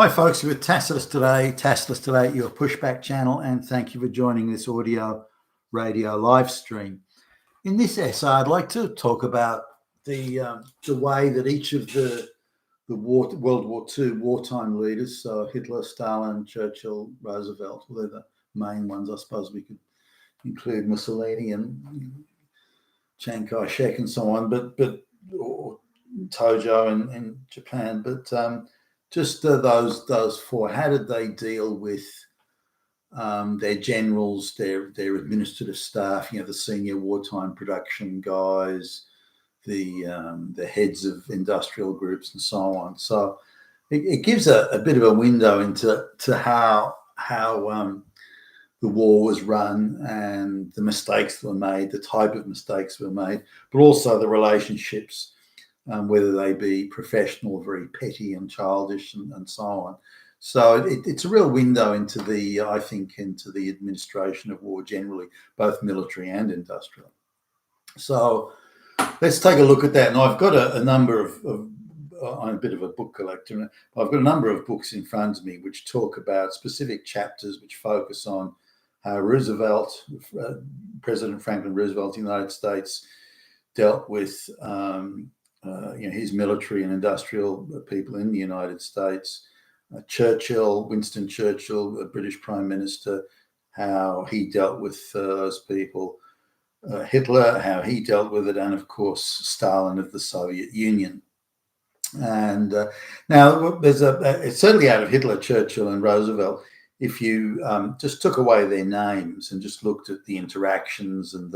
Hi folks, we're with Tacitus today, your pushback channel, and thank you for joining this audio radio live stream. In this essay, I'd like to talk about the way that each of the World War II wartime leaders, so Hitler, Stalin, Churchill, Roosevelt, they're the main ones. I suppose we could include Mussolini and Chiang Kai-shek and so on, or Tojo in Japan, but just those four. How did they deal with their generals, their administrative staff? The senior wartime production guys, the heads of industrial groups, and so on. So it gives a bit of a window into how the war was run and the mistakes that were made, the type of mistakes that were made, but also the relationships, whether they be professional, very petty and childish, and so on. So it's a real window into the administration of war generally, both military and industrial. So let's take a look at that. And I've got a number of I'm a bit of a book collector. I've got a number of books in front of me which talk about specific chapters which focus on how Roosevelt, President Franklin Roosevelt of the United States, dealt with his military and industrial people in the United States. Winston Churchill, a British Prime Minister, how he dealt with those people. Hitler, how he dealt with it, and of course Stalin of the Soviet Union. And now there's it's certainly out of Hitler, Churchill, and Roosevelt. If you just took away their names and just looked at the interactions and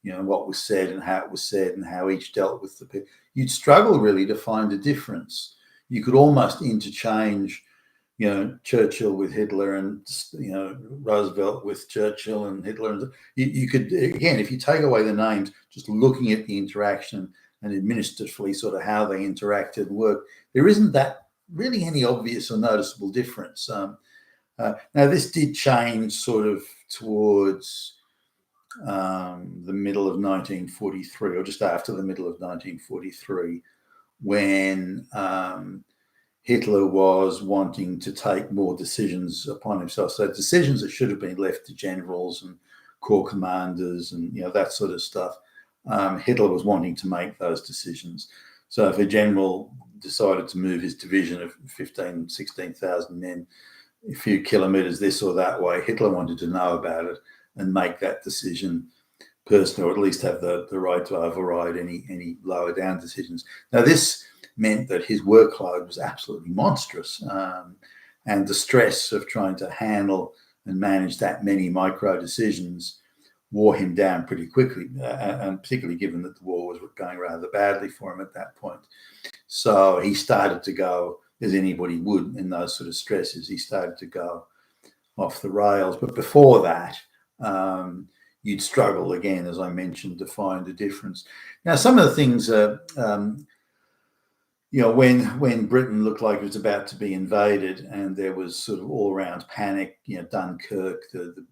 what was said and how it was said and how each dealt with the people, you'd struggle really to find a difference. You could almost interchange, Churchill with Hitler and Roosevelt with Churchill and Hitler. And you could, again, if you take away the names, just looking at the interaction and administratively sort of how they interacted and worked, there isn't that really any obvious or noticeable difference. Now, this did change sort of towards the middle of 1943, or just after the middle of 1943, when Hitler was wanting to take more decisions upon himself. So decisions that should have been left to generals and corps commanders and that sort of stuff. Hitler was wanting to make those decisions. So if a general decided to move his division of 15,000, 16,000 men a few kilometers this or that way, Hitler wanted to know about it and make that decision personally, or at least have the right to override any lower down decisions. Now, this meant that his workload was absolutely monstrous, and the stress of trying to handle and manage that many micro decisions wore him down pretty quickly, and particularly given that the war was going rather badly for him at that point. So he started to go, as anybody would in those sort of stresses, he started to go off the rails. But before that, you'd struggle again, as I mentioned, to find a difference. Now, some of the things, when Britain looked like it was about to be invaded and there was sort of all-around panic, Dunkirk, the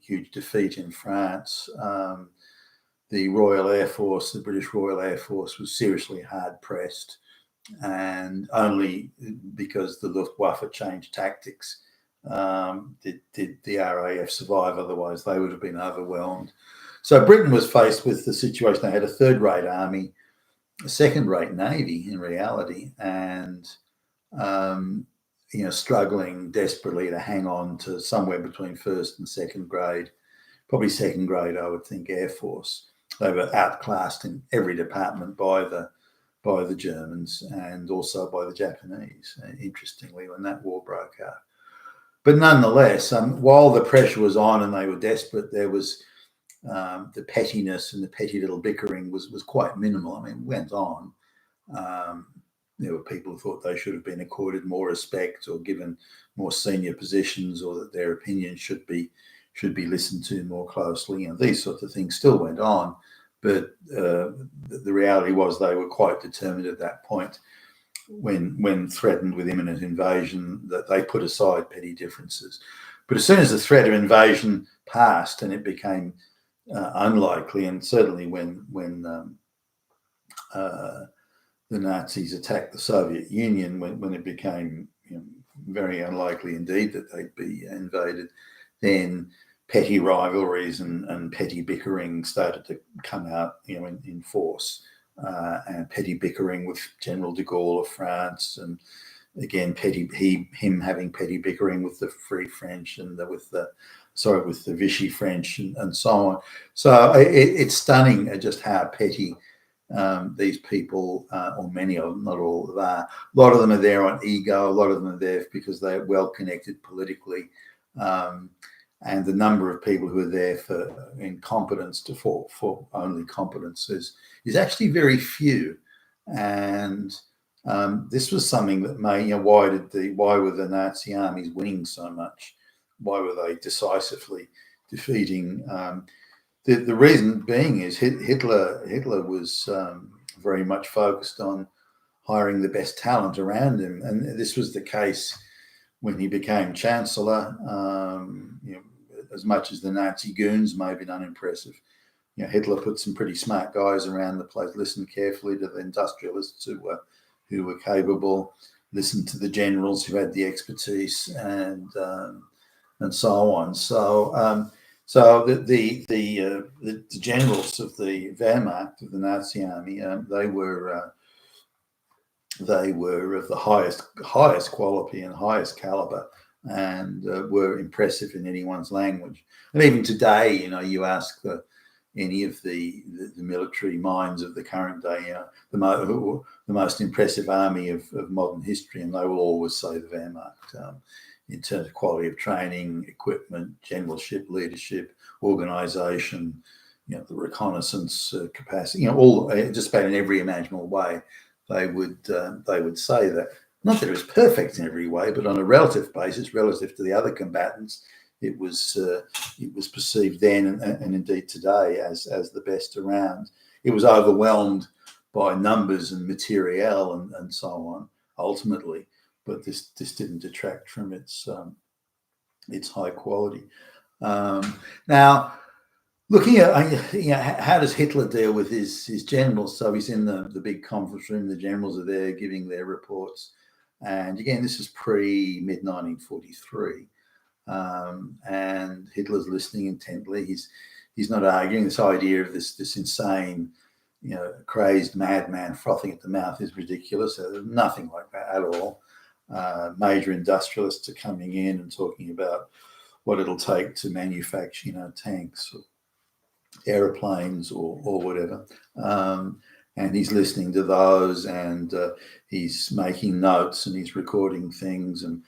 huge defeat in France, the Royal Air Force, the British Royal Air Force, was seriously hard-pressed, and only because the Luftwaffe changed tactics did the RAF survive. Otherwise, they would have been overwhelmed. So Britain was faced with the situation. They had a third-rate army, a second-rate navy in reality, and struggling desperately to hang on to somewhere between first and second grade, probably second grade, I would think, Air Force. They were outclassed in every department by the Germans and also by the Japanese, interestingly, when that war broke out. But nonetheless, while the pressure was on and they were desperate, there was the pettiness and the petty little bickering was quite minimal. I mean, it went on. There were people who thought they should have been accorded more respect or given more senior positions, or that their opinion should be listened to more closely. These sorts of things still went on. But the reality was they were quite determined at that point, when threatened with imminent invasion, that they put aside petty differences. But as soon as the threat of invasion passed and it became unlikely, and certainly when the Nazis attacked the Soviet Union, when it became very unlikely indeed that they'd be invaded, then petty rivalries and petty bickering started to come out, in force, and petty bickering with General de Gaulle of France, and again him having petty bickering with the Free French and with the Vichy French and so on. So it's stunning just how petty these people, or many of them, not all of them are. A lot of them are there on ego. A lot of them are there because they're well connected politically, and the number of people who are there for incompetence for only competence is actually very few. And this was something that made, why were the Nazi armies winning so much? Why were they decisively defeating? The reason being is Hitler was very much focused on hiring the best talent around him, and this was the case when he became chancellor. As much as the Nazi goons may have been unimpressive, Hitler put some pretty smart guys around the place, listened carefully to the industrialists who were capable, listened to the generals who had the expertise, and so on. So the generals of the Wehrmacht, of the Nazi army, they were of the highest quality and highest caliber, and were impressive in anyone's language. And even today, you ask any of the military minds of the current day, the most impressive army of modern history, and they will always say the Wehrmacht. In terms of quality of training, equipment, generalship, leadership, organisation, the reconnaissance capacity, all just about in every imaginable way, they would say that. Not that it was perfect in every way, but on a relative basis, relative to the other combatants, it was perceived then and indeed today as the best around. It was overwhelmed by numbers and materiel and so on ultimately, but this didn't detract from its high quality. Now, looking at how does Hitler deal with his generals? So he's in the big conference room. The generals are there giving their reports, and again, this is pre-mid-1943, and Hitler's listening intently. He's not arguing. This idea of this insane, crazed madman frothing at the mouth is ridiculous. There's nothing like that at all. Major industrialists are coming in and talking about what it'll take to manufacture, tanks or aeroplanes or whatever. And he's listening to those, and he's making notes, and he's recording things, and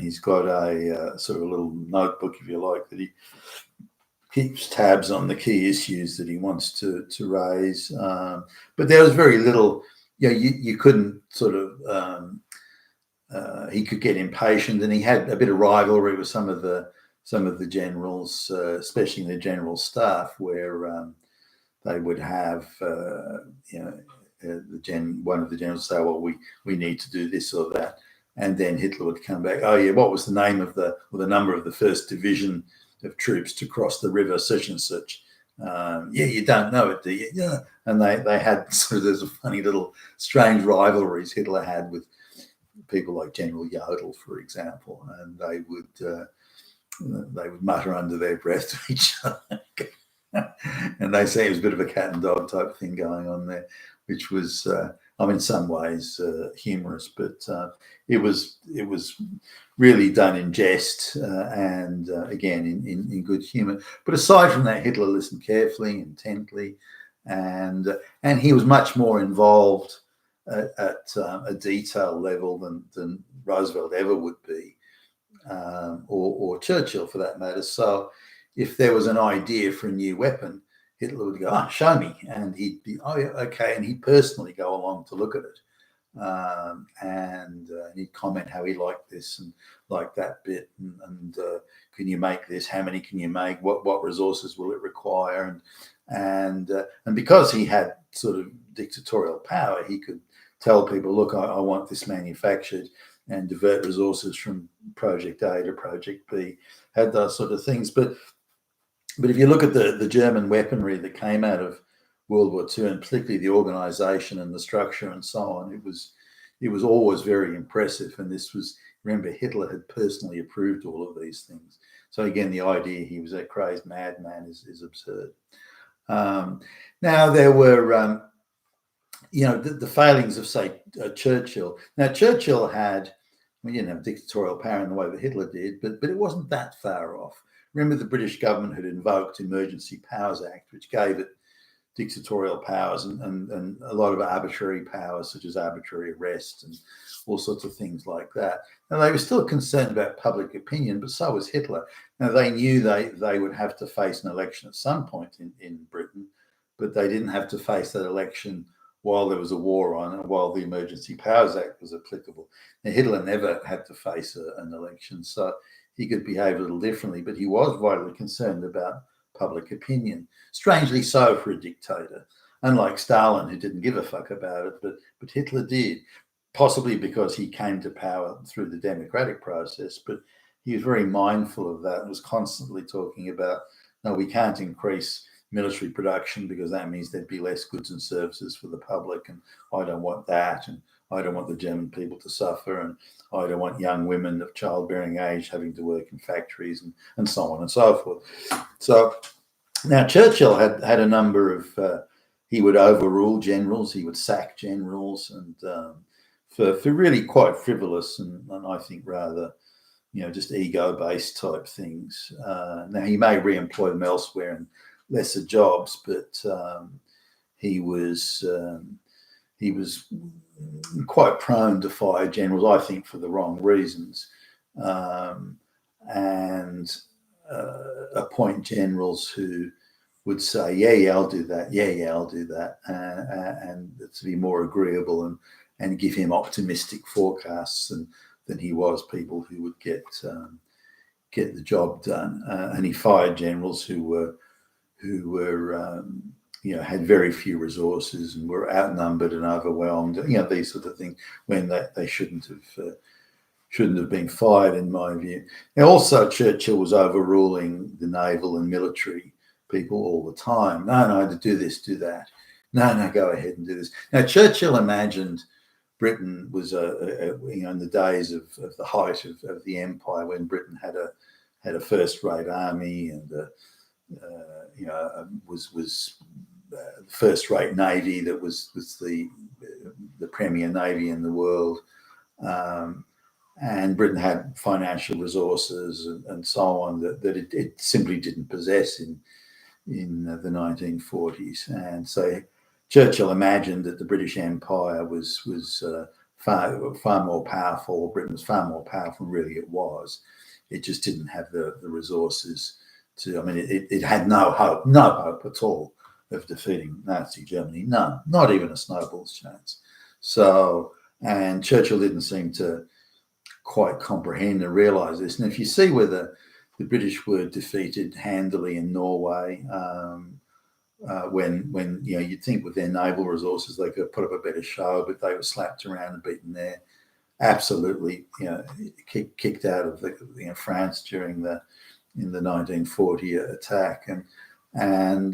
he's got a sort of a little notebook, if you like, that he keeps tabs on the key issues that he wants to raise. But there was very little, you couldn't sort of, he could get impatient, and he had a bit of rivalry with some of the generals, especially in the general staff, where they would have, one of the generals say, "Well, we need to do this or that," and then Hitler would come back. "Oh yeah, what was the name of the number of the first division of troops to cross the river such and such?" Yeah, you don't know it, do you? Yeah, and they had sort of, there's a funny little strange rivalries Hitler had with people like General Jodl, for example, and they would mutter under their breath to each other. And they say it was a bit of a cat and dog type thing going on there, which was, in some ways humorous, but it was really done in jest, and again in good humor. But aside from that, Hitler listened carefully, intently, and he was much more involved at a detail level than Roosevelt ever would be, or Churchill for that matter. So if there was an idea for a new weapon, Hitler would go, "Oh, show me," and he'd be, "Oh, yeah, okay," and he'd personally go along to look at it, and he'd comment how he liked this and liked that bit, and can you make this? How many can you make? What resources will it require? And because he had sort of dictatorial power, he could tell people, "Look, I want this manufactured," and divert resources from project A to project B. Had those sort of things, but if you look at the German weaponry that came out of World War II, and particularly the organisation and the structure and so on, it was it was always very impressive. And this was, remember, Hitler had personally approved all of these things. So again, the idea he was a crazed madman is absurd. Now there were, the failings of, say, Churchill. Now Churchill had, we didn't have dictatorial power in the way that Hitler did, but it wasn't that far off. Remember, the British government had invoked Emergency Powers Act, which gave it dictatorial powers and a lot of arbitrary powers, such as arbitrary arrest and all sorts of things like that. Now, they were still concerned about public opinion, but so was Hitler. Now, they knew they would have to face an election at some point in Britain, but they didn't have to face that election while there was a war on and while the Emergency Powers Act was applicable. Now, Hitler never had to face an election, so he could behave a little differently, but he was vitally concerned about public opinion. Strangely so for a dictator, unlike Stalin, who didn't give a fuck about it, but Hitler did, possibly because he came to power through the democratic process, but he was very mindful of that and was constantly talking about, no, we can't increase military production because that means there'd be less goods and services for the public, and I don't want that, and I don't want the German people to suffer, and I don't want young women of childbearing age having to work in factories, and so on and so forth. So now Churchill had a number of, he would overrule generals, he would sack generals, and for really quite frivolous and I think rather, just ego-based type things. Now he may re-employ them elsewhere in lesser jobs, but he was quite prone to fire generals, I think, for the wrong reasons, and appoint generals who would say, yeah, I'll do that. Yeah, I'll do that. And to be more agreeable and give him optimistic forecasts than he was people who would get the job done. And he fired generals who were had very few resources and were outnumbered and overwhelmed, these sort of things, when they shouldn't have been fired, in my view. Now, also, Churchill was overruling the naval and military people all the time. No, to do this, do that. No, go ahead and do this. Now, Churchill imagined Britain was in the days of the height of the empire, when Britain had a first-rate army and was first-rate navy that was the premier navy in the world, and Britain had financial resources and so on that it simply didn't possess in the 1940s. And so Churchill imagined that the British Empire was far more powerful. Britain was far more powerful than really it was. It just didn't have the resources to. I mean, it had no hope at all of defeating Nazi Germany. None, not even a snowball's chance. So, and Churchill didn't seem to quite comprehend and realise this. And if you see where the British were defeated handily in Norway, when you'd think with their naval resources they could put up a better show, but they were slapped around and beaten there. Absolutely, kicked out of France during in the 1940 attack, and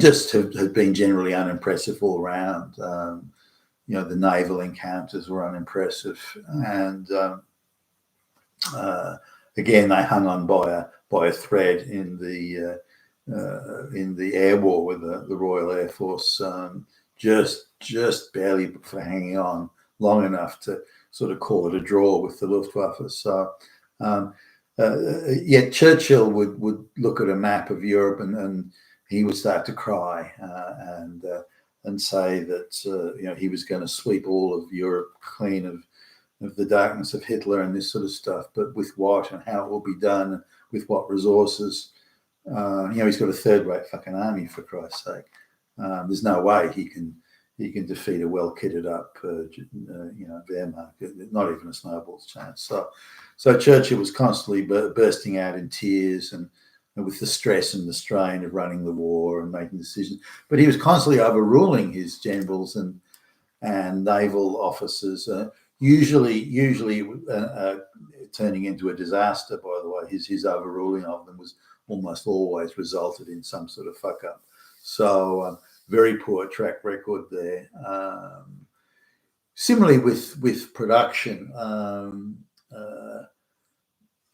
just have been generally unimpressive all around. The naval encounters were unimpressive, and again they hung on by a thread in the air war with the Royal Air Force, just barely for hanging on long enough to sort of call it a draw with the Luftwaffe. So yet Churchill would look at a map of Europe and he would start to cry and say that he was going to sweep all of Europe clean of the darkness of Hitler and this sort of stuff, but with what and how it will be done, with what resources. He's got a third-rate fucking army, for Christ's sake. There's no way he can defeat a well-kitted up Wehrmacht. Not even a snowball's chance. So Churchill was constantly bursting out in tears and with the stress and the strain of running the war and making decisions. But he was constantly overruling his generals and naval officers, usually turning into a disaster. By the way, his overruling of them was almost always resulted in some sort of fuck up. So very poor track record there. Similarly with production,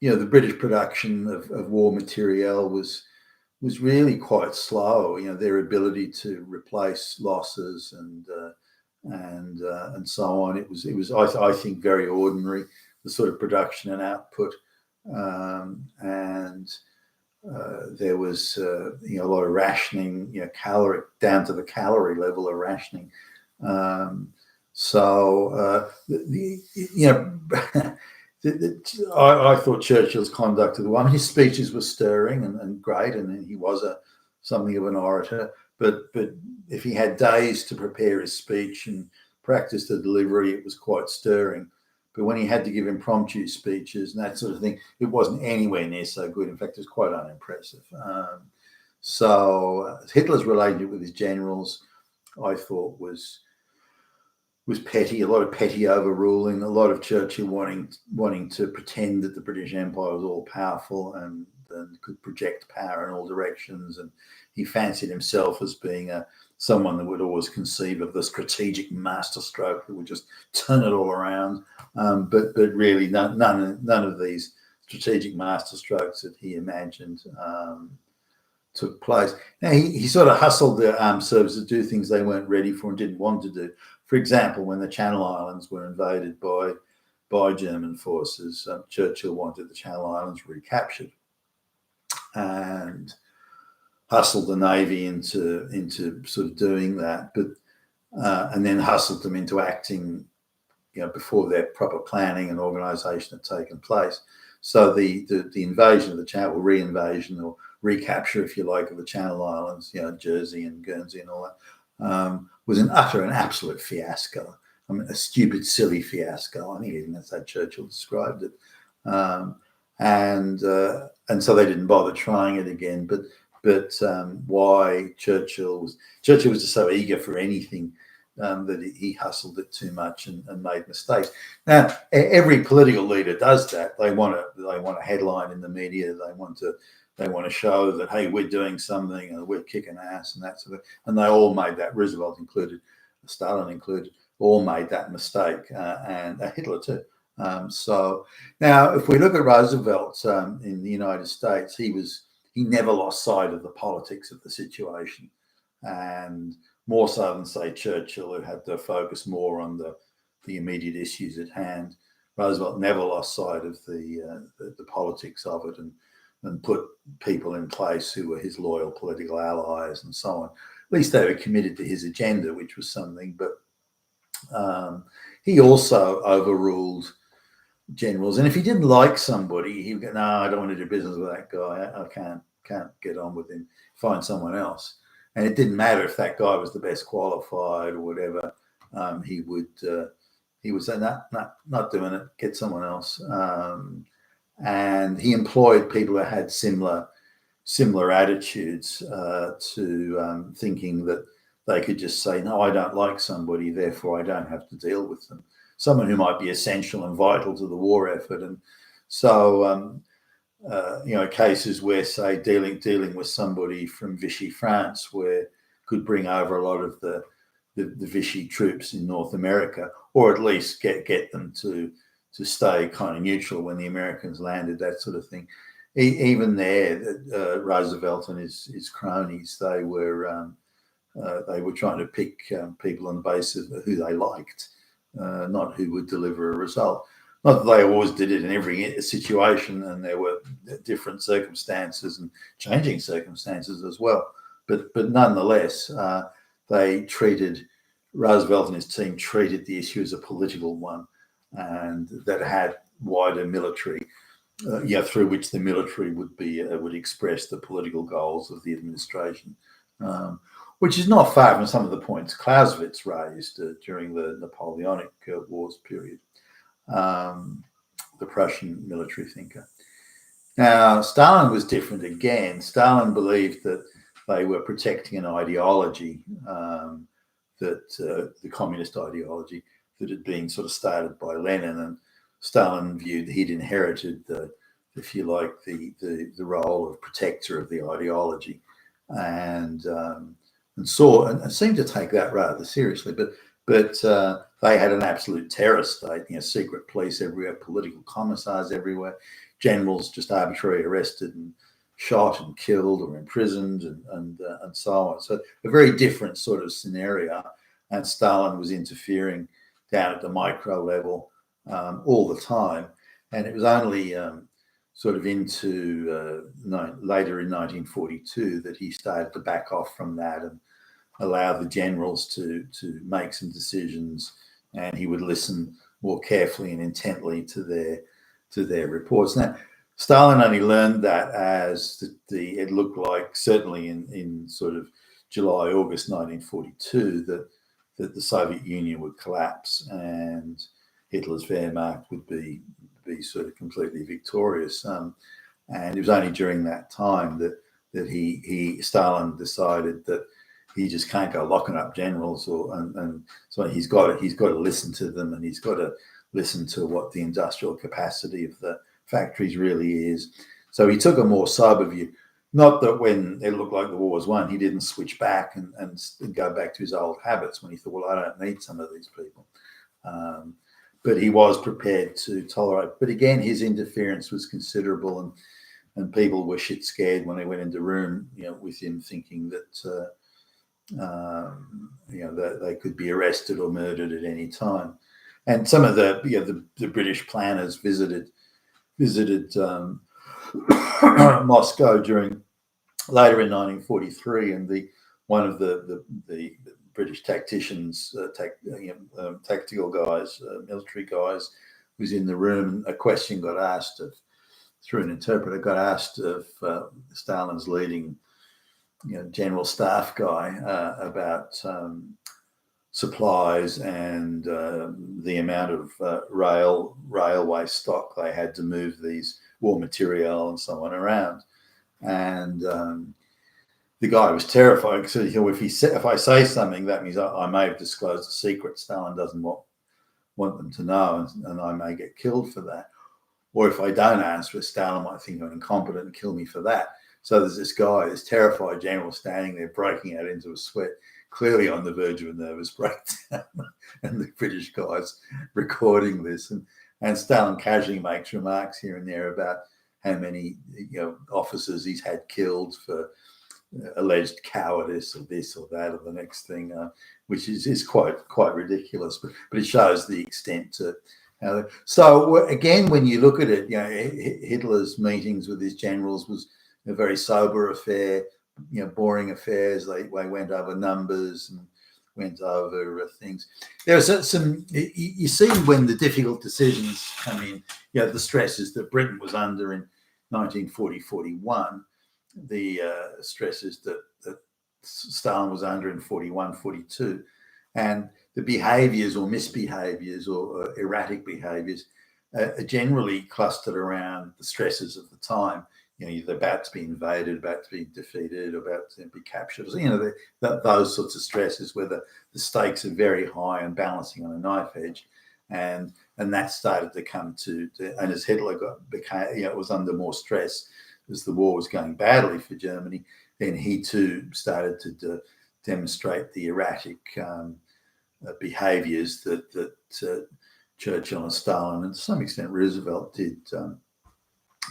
the British production of war materiel was really quite slow. Their ability to replace losses and so on. It was I think very ordinary, the sort of production and output, and there was a lot of rationing, caloric down to the calorie level of rationing. I thought Churchill's conduct of the war, his speeches were stirring and great, and he was something of an orator. But if he had days to prepare his speech and practice the delivery, it was quite stirring. But when he had to give impromptu speeches and that sort of thing, it wasn't anywhere near so good. In fact, it was quite unimpressive. So Hitler's relationship with his generals, I thought, was petty. A lot of petty overruling. A lot of Churchill wanting to pretend that the British Empire was all powerful and could project power in all directions. And he fancied himself as being someone that would always conceive of the strategic masterstroke that would just turn it all around. But really, none of these strategic masterstrokes that he imagined took place. Now, he sort of hustled the armed services to do things they weren't ready for and didn't want to do. For example, when the Channel Islands were invaded by German forces, Churchill wanted the Channel Islands recaptured and hustled the Navy into sort of doing that, but and then hustled them into acting, before their proper planning and organisation had taken place. So the invasion of the Channel, or re-invasion or recapture, if you like, of the Channel Islands, Jersey and Guernsey and all that, was an absolute fiasco. I mean, a stupid, silly fiasco. I think even that's how Churchill described it. And so they didn't bother trying it again. But why Churchill was just so eager for anything that he hustled it too much and made mistakes. Now, every political leader does that. They want a headline in the media. They want to show that, hey, we're doing something and we're kicking ass and that sort of. And they all made that. Roosevelt included, Stalin included, all made that mistake, and Hitler too. So now, if we look at Roosevelt in the United States, he never lost sight of the politics of the situation, and more so than, say, Churchill, who had to focus more on the immediate issues at hand. Roosevelt never lost sight of the politics of it and put people in place who were his loyal political allies and so on. At least they were committed to his agenda, which was something. But he also overruled generals, and if he didn't like somebody, he would go, "No, I don't want to do business with that guy. I can't get on with him. Find someone else." And it didn't matter if that guy was the best qualified or whatever. He would say, "No, not doing it. Get someone else." And he employed people who had similar attitudes to thinking that they could just say, "No, I don't like somebody, therefore I don't have to deal with them." Someone who might be essential and vital to the war effort. And so, cases where, say, dealing with somebody from Vichy France, where could bring over a lot of the Vichy troops in North America, or at least get them to stay kind of neutral when the Americans landed, that sort of thing. Even there, Roosevelt and his cronies, they were trying to pick people on the basis of who they liked, not who would deliver a result. Not that they always did it in every situation, and there were different circumstances and changing circumstances as well. But nonetheless, Roosevelt and his team treated the issue as a political one, and that had wider military, through which the military would express the political goals of the administration, which is not far from some of the points Clausewitz raised during the Napoleonic Wars period. The Prussian military thinker. Now, Stalin was different again. Stalin believed that they were protecting an ideology, the communist ideology that had been sort of started by Lenin, and Stalin viewed that he'd inherited the role of protector of the ideology, and seemed to take that rather seriously. But they had an absolute terror state, secret police everywhere, political commissars everywhere, generals just arbitrarily arrested and shot and killed or imprisoned and so on. So a very different sort of scenario. And Stalin was interfering down at the micro level all the time. And it was only sort of into later in 1942 that he started to back off from that and allow the generals to make some decisions, and he would listen more carefully and intently to their reports. Now, Stalin only learned that as it looked like, certainly in sort of July, August 1942, that the Soviet Union would collapse and Hitler's Wehrmacht would be sort of completely victorious. And it was only during that time that Stalin decided that he just can't go locking up generals, and so he's got to listen to them, and he's got to listen to what the industrial capacity of the factories really is. So he took a more sober view. Not that when it looked like the war was won, he didn't switch back and go back to his old habits when he thought, well, I don't need some of these people. But he was prepared to tolerate. But again, his interference was considerable, and people were shit scared when they went into the room, with him, thinking that that they could be arrested or murdered at any time. And some of the British planners visited Moscow later in 1943, and one of the British tacticians, tactical guys, military guys, was in the room, and a question got asked through an interpreter, of Stalin's leading general staff guy about supplies and the amount of railway stock they had to move these war material and so on around. And the guy was terrified because if I say something, that means I may have disclosed a secret Stalin doesn't want them to know, and I may get killed for that. Or if I don't answer, Stalin might think I'm incompetent and kill me for that. So there's this guy, this terrified general, standing there breaking out into a sweat, clearly on the verge of a nervous breakdown. And the British guy's recording this. And Stalin casually makes remarks here and there about how many officers he's had killed for alleged cowardice or this or that or the next thing, which is quite ridiculous. But it shows the extent to how. So again, when you look at it, Hitler's meetings with his generals was a very sober affair, boring affairs. They went over numbers and went over things. There was some, you see, when the difficult decisions come in, the stresses that Britain was under in 1940-41, the stresses that Stalin was under in 41-42, and the behaviours or misbehaviours or erratic behaviours are generally clustered around the stresses of the time. You're about to be invaded, about to be defeated, about to be captured. Those sorts of stresses where the stakes are very high and balancing on a knife edge, and that started to come to and as Hitler was under more stress as the war was going badly for Germany, then he too started to demonstrate the erratic behaviours that Churchill and Stalin, and to some extent Roosevelt, did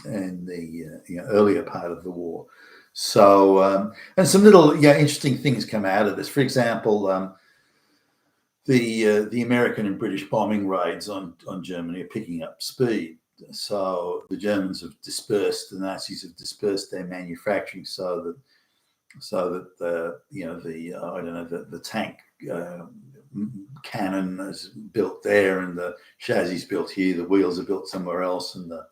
in the earlier part of the war. So and some little interesting things come out of this. For example, the American and British bombing raids on Germany are picking up speed. So the Germans have dispersed, the Nazis have dispersed their manufacturing so that the tank cannon is built there, and the chassis built here, the wheels are built somewhere else, and the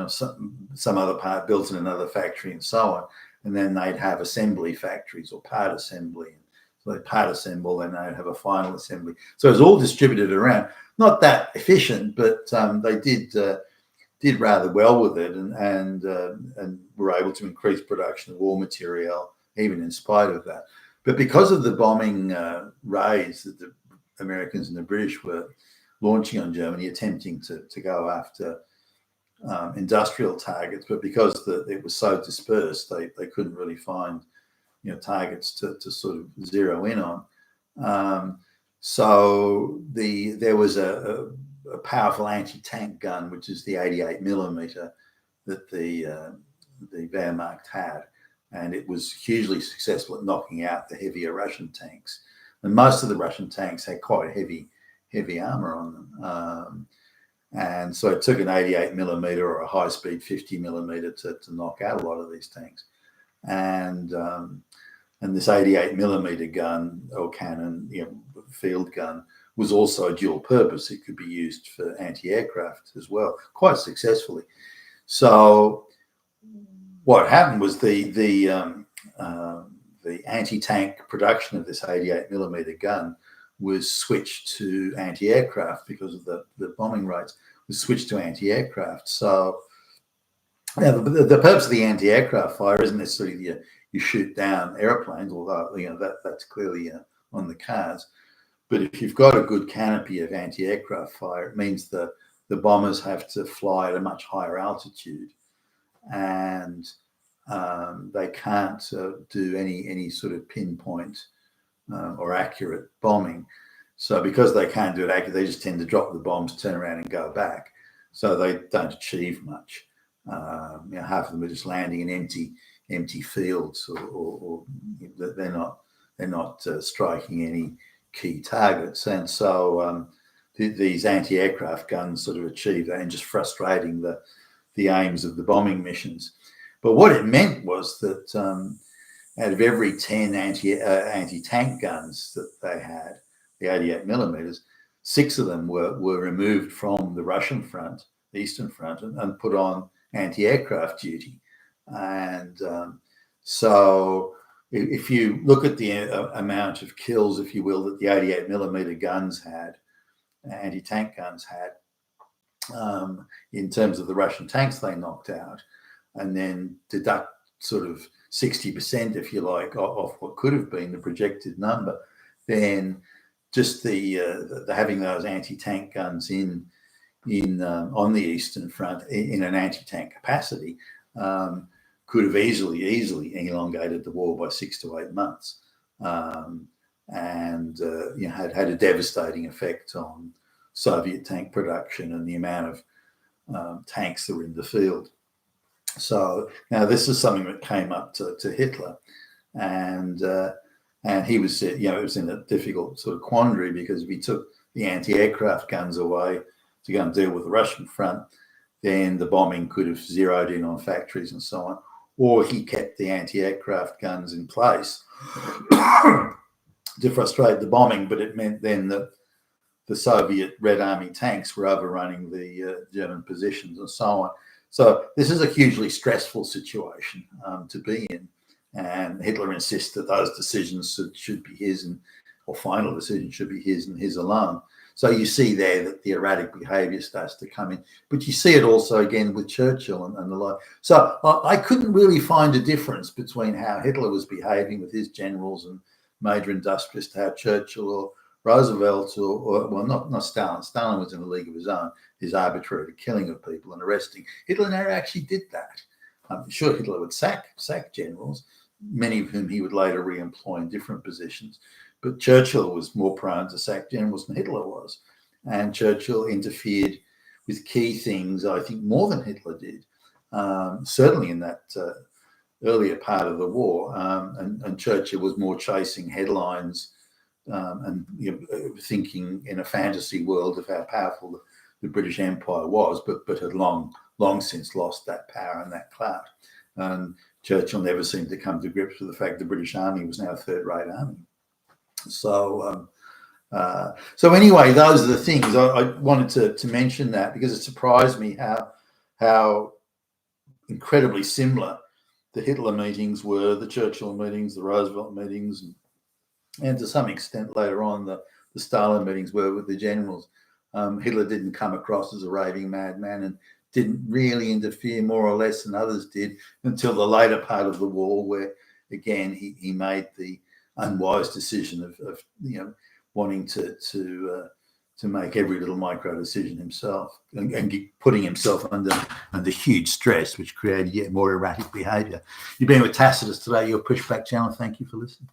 some other part built in another factory, and so on. And then they'd have assembly factories or part assembly. So they part assemble, then they'd have a final assembly. So it was all distributed around. Not that efficient, but they did rather well with it, and were able to increase production of war material even in spite of that. But because of the bombing raids that the Americans and the British were launching on Germany, attempting to go after industrial targets, but because it was so dispersed, they couldn't really find targets to sort of zero in on. So there was a powerful anti-tank gun, which is the 88 millimeter that the Wehrmacht had, and it was hugely successful at knocking out the heavier Russian tanks. And most of the Russian tanks had quite heavy armor on them. And so it took an 88 millimeter or a high-speed 50 millimeter to knock out a lot of these tanks. And this 88 millimeter gun or cannon, field gun, was also a dual purpose. It could be used for anti-aircraft as well, quite successfully. So what happened was the anti-tank production of this 88 millimeter gun was switched to anti-aircraft because of the bombing rates. Was switched to anti-aircraft. So the purpose of the anti-aircraft fire isn't necessarily you shoot down airplanes, although that's clearly on the cards. But if you've got a good canopy of anti-aircraft fire, it means the bombers have to fly at a much higher altitude, and they can't do any sort of pinpoint or accurate bombing. So because they can't do it accurately, they just tend to drop the bombs, turn around and go back. So they don't achieve much. Half of them are just landing in empty fields, or they're not striking any key targets. And so these anti-aircraft guns sort of achieve that, and just frustrating the aims of the bombing missions. But what it meant was that out of every 10 anti-tank guns that they had, the 88 millimeters, 6 of them were removed from the Russian front, the Eastern Front, and put on anti-aircraft duty. And so if you look at the amount of kills, if you will, that the 88 millimeter guns had, anti-tank guns had, in terms of the Russian tanks they knocked out, and then deduct sort of 60%, if you like, off what could have been the projected number, then just the having those anti-tank guns on the Eastern Front in an anti-tank capacity could have easily elongated the war by 6 to 8 months, and had a devastating effect on Soviet tank production and the amount of tanks that were in the field. So now this is something that came up to Hitler, and he was, it was in a difficult sort of quandary, because if he took the anti-aircraft guns away to go and deal with the Russian front, then the bombing could have zeroed in on factories and so on, or he kept the anti-aircraft guns in place to frustrate the bombing, but it meant then that the Soviet Red Army tanks were overrunning the German positions and so on. So this is a hugely stressful situation to be in, and Hitler insists that those decisions should be his, or final decisions should be his and his alone. So you see there that the erratic behaviour starts to come in, but you see it also again with Churchill and the like. So I couldn't really find a difference between how Hitler was behaving with his generals and major industrialists to how Churchill or Roosevelt or not Stalin. Stalin was in a league of his own, his arbitrary killing of people and arresting. Hitler never actually did that. I'm sure Hitler would sack generals, many of whom he would later re-employ in different positions. But Churchill was more prone to sack generals than Hitler was. And Churchill interfered with key things, I think, more than Hitler did, certainly in that earlier part of the war. And Churchill was more chasing headlines and thinking in a fantasy world of how powerful the British Empire was, but had long since lost that power and that clout. And Churchill never seemed to come to grips with the fact the British Army was now a third-rate army. So anyway, those are the things I wanted to mention, that because it surprised me how incredibly similar the Hitler meetings were, the Churchill meetings, the Roosevelt meetings, and to some extent later on the Stalin meetings were with the generals. Hitler didn't come across as a raving madman and didn't really interfere more or less than others did until the later part of the war, where again he made the unwise decision of wanting to make every little micro decision himself and putting himself under huge stress, which created yet more erratic behaviour. You've been with Tacitus today, your Pushback channel. Thank you for listening.